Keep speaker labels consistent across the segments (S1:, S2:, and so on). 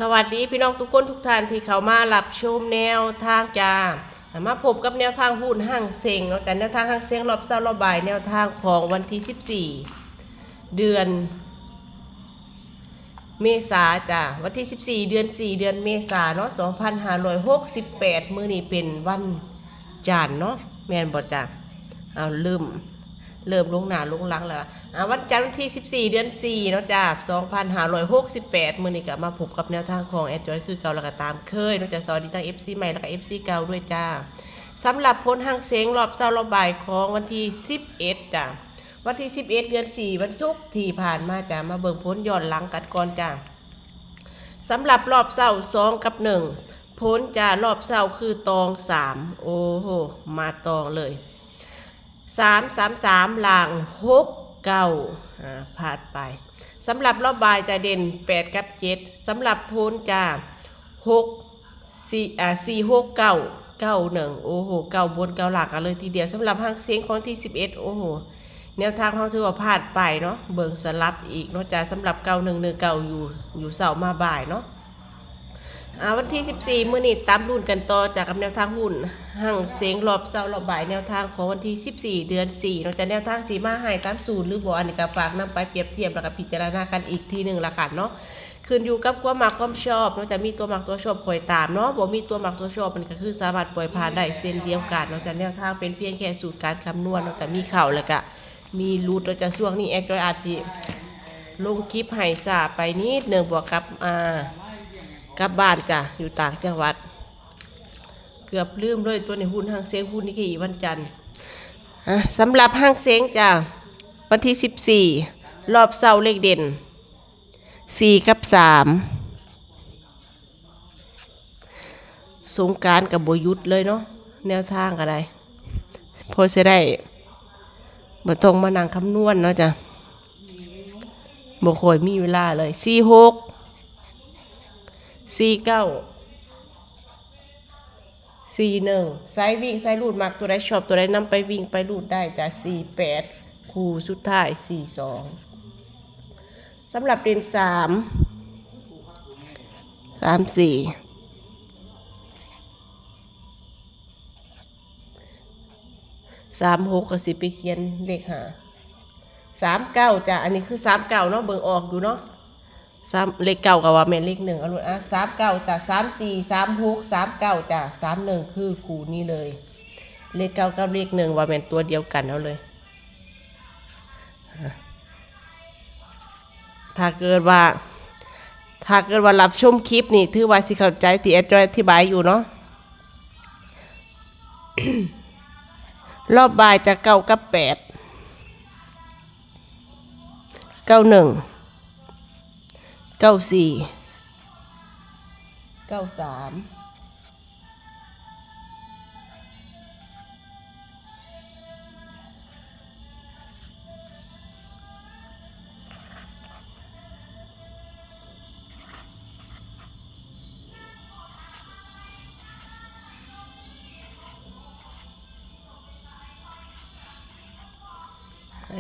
S1: สวัสดีพี่น้องทุกคนทุกท่านที่เข้ามารับชมแนวทางจ้ามาพบกับแนวทางหุ้นห้างเซ็งแล้วกันแนวทางห้างเซ็งรอบเช้ารอบบ่ายแนวทางของวันที่14เดือนเมษาจ้าวันที่14เดือนเมษาเนาะ2568มื้อนี้เป็นวันจันทร์เนาะแม่นบ่จ้าเอาเริ่มลงหน้าลงหลังแล้ววันจันทร์วันที่14เดือน4เนาะจ้า2568มื้อนี้ก็มาพบกับแนวทางของแอดจอยคือเก่าแล้วก็ตามเคยเนาะจ้าสวัสดีทั้ง FC ใหม่แล้วก็ FC เก่าด้วยจ้าสำหรับผลห้างเสียงรอบเช้ารอบบ่ายของวันที่11จ้าวันที่11เดือน4วันศุกร์ที่ผ่านมาจ้ามาเบิ่งผลย้อนหลังกันก่อนจ้าสำหรับรอบเช้า2กับ1ผลจ้ารอบเช้าคือตอง3โอ้โหมาตองเลย3 ล่าง6 9ผ่านไปสำหรับรอบบ่ายจะเด่น8กับ7สำหรับพูนจะ4 6 9 1โอ้โห9บน9หลักกันเลยทีเดียวสำหรับห้างเสียงของที่11โอ้โหแนวทางเขาถือว่าพลาดไปเนาะเบิ่งสลับอีกเนาะจ้าสำหรับ9119อยู่เสาร์มาบ่ายเนาะวันที่14มื้อนี้ตามรุ่นกันต่อจากกับแนวทางหุ้นห้างเสียงรอบเช้ารอบบ่ายแนวทางของวันที่14เดือน4เนาะจะแนวทางสีมาให้ตามสูตรหรือบ่อันนี้ก็ฝากนำไปเปรียบเทียบแล้วก็พิจารณากันอีกทีนึงละกันเนาะขึ้นอยู่กับความมักความชอบเนาะจะมีตัวมักตัวชอบคอยตามเนาะบ่มีตัวมักตัวชอบมันก็คือสามารถปล่อยผ่านได้เส้นเดียวกันเนาะจะแนวทางเป็นเพียงแค่สูตรการคำนวณเนาะแต่มีเข้าแล้วก็มีรูดเนาะจะช่วงนี้แอดจอยอาจสิลงคลิปให้ซาไปนิดนึงบวกกับกลับบ้านจ้ะอยู่ต่างจังหวัดเกือบลืมเลยตัวในหุ้นห้างเซ็งหุ้นนี่แค่วันจันทร์สำหรับห้างเซ็งจ้ะวันที่14รอบเช้าเลขเด่น4กับ3สงกรานต์กับโบยุทธเลยเนาะแนวทางอะไรพอจะได้มาตรงมานั่งคำนวณเนาะจ้ะบ่ค่อยมีเวลาเลย46 49 41สายวิ่งสายลูดมักตัวใดชอบตัวใดนำไปวิ่งไปลูดได้จ้ะ48คู่สุดท้าย42สำหรับเด่น3 4 36ก็สิไปเขียนเลข39จ้ะอันนี้คือ39เนาะเบิ่งออกอยู่เนาะเลขเก้ากับว่าแม่นเลข1เอาลูก39จ้ะ34 36 39จ้ะ31คือคู่นี้เลยเลข9กับเลข1ว่าแม่นตัวเดียวกันเอาเลยถ้าเกิดว่ารับชมคลิปนี่ถือว่าสิเข้าใจที่แอดจอยอธิบายอยู่เนาะ รอบบ่ายจะ9กับ8 91 94 93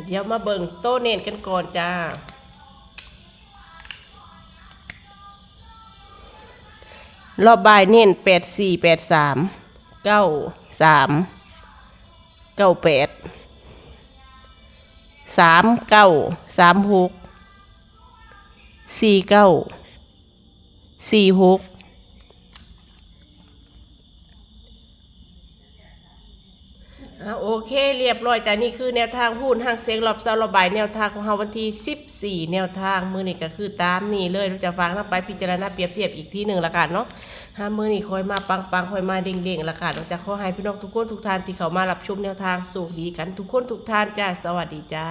S1: เดี๋ยวมาเบิ่งโต้เน้นกันก่อนจ้ารอบบ่ายเน้น84 83 93 98 39 36 49 46โอเคเรียบร้อยจ้ะนี่คือแนวทางหุ้นห้างเสียงรอบเช้ารอบบ่ายแนวทางของเราวันที่14แนวทางมื้อนี้ก็คือตามนี้เลยเราจะฟังนำไปพิจารณาเปรียบเทียบอีกทีนึงละกันเนาะมื้อนี้ค่อยมาปังค่อยมาเด้งๆละกันเราจะขอให้พี่น้องทุกคนทุกท่านที่เข้ามารับชมแนวทางสุขดีกันทุกคนทุกท่านจ้าสวัสดีจ้า